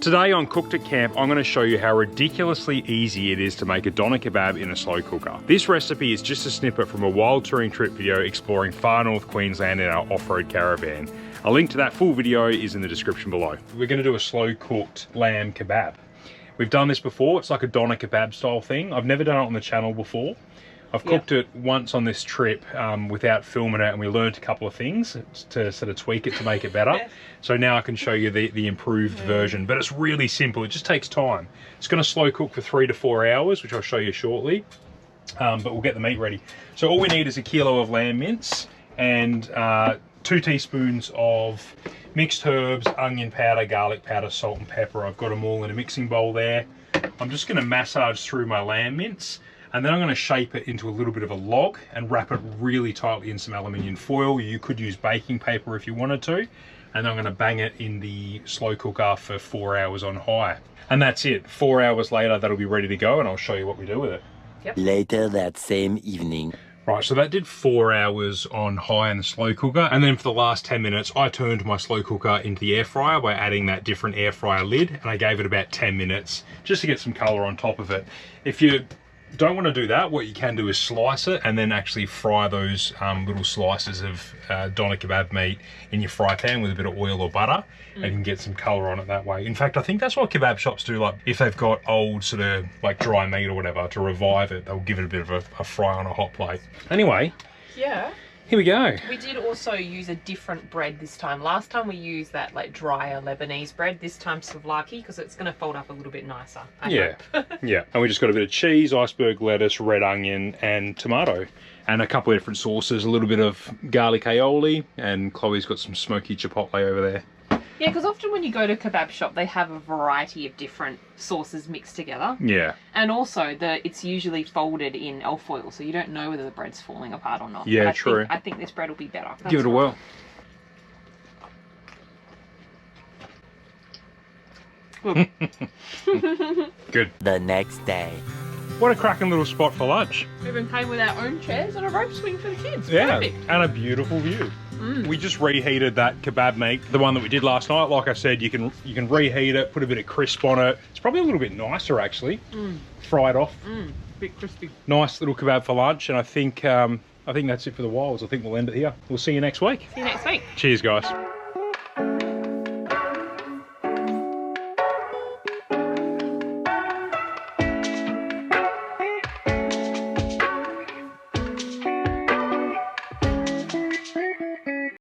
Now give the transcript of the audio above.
Today on Cooked at Camp, I'm going to show you how ridiculously easy it is to make a doner kebab in a slow cooker. This recipe is just a snippet from a wild touring trip video exploring far north Queensland in our off-road caravan. A link to that full video is in the description below. We're going to do a slow cooked lamb kebab. We've done this before, it's like a doner kebab style thing. I've never done it on the channel before. I've cooked it once on this trip without filming it, and we learned a couple of things to sort of tweak it to make it better. So now I can show you the improved version, but it's really simple. It just takes time. It's going to slow cook for 3 to 4 hours, which I'll show you shortly, but we'll get the meat ready. So all we need is a kilo of lamb mince and 2 teaspoons of mixed herbs, onion powder, garlic powder, salt and pepper. I've got them all in a mixing bowl there. I'm just going to massage through my lamb mince, and then I'm going to shape it into a little bit of a log and wrap it really tightly in some aluminium foil. You could use baking paper if you wanted to. And then I'm going to bang it in the slow cooker for 4 hours on high. And that's it. 4 hours later, that'll be ready to go, and I'll show you what we do with it. Later that same evening. Right, so that did 4 hours on high in the slow cooker. And then for the last 10 minutes, I turned my slow cooker into the air fryer by adding that different air fryer lid. And I gave it about 10 minutes just to get some color on top of it. If you don't want to do that, what you can do is slice it and then actually fry those little slices of doner kebab meat in your fry pan with a bit of oil or butter, and you can get some color on it that way. In fact, I think that's what kebab shops do. Like if they've got old sort of like dry meat or whatever, to revive it, they'll give it a bit of a fry on a hot plate. Anyway, here we go. We did also use a different bread this time. Last time we used that like drier Lebanese bread. This time souvlaki, because it's going to fold up a little bit nicer. I hope. Yeah. And we just got a bit of cheese, iceberg lettuce, red onion, and tomato, and a couple of different sauces. A little bit of garlic aioli, and Chloe's got some smoky chipotle over there. Yeah, because often when you go to a kebab shop, they have a variety of different sauces mixed together. Yeah. And also, it's usually folded in alfoil, so you don't know whether the bread's falling apart or not. Yeah, but true. I think this bread will be better. Give it a whirl. Good. The next day. What a cracking little spot for lunch. We even came with our own chairs and a rope swing for the kids. Yeah, Perfect. and a beautiful view. We just reheated that kebab meat, the one that we did last night. Like I said, you can reheat it, put a bit of crisp on it. It's probably a little bit nicer actually. Fried off. Bit crispy. Nice little kebab for lunch, and I think that's it for the wilds. I think we'll end it here. We'll see you next week. See you next week. Cheers, guys.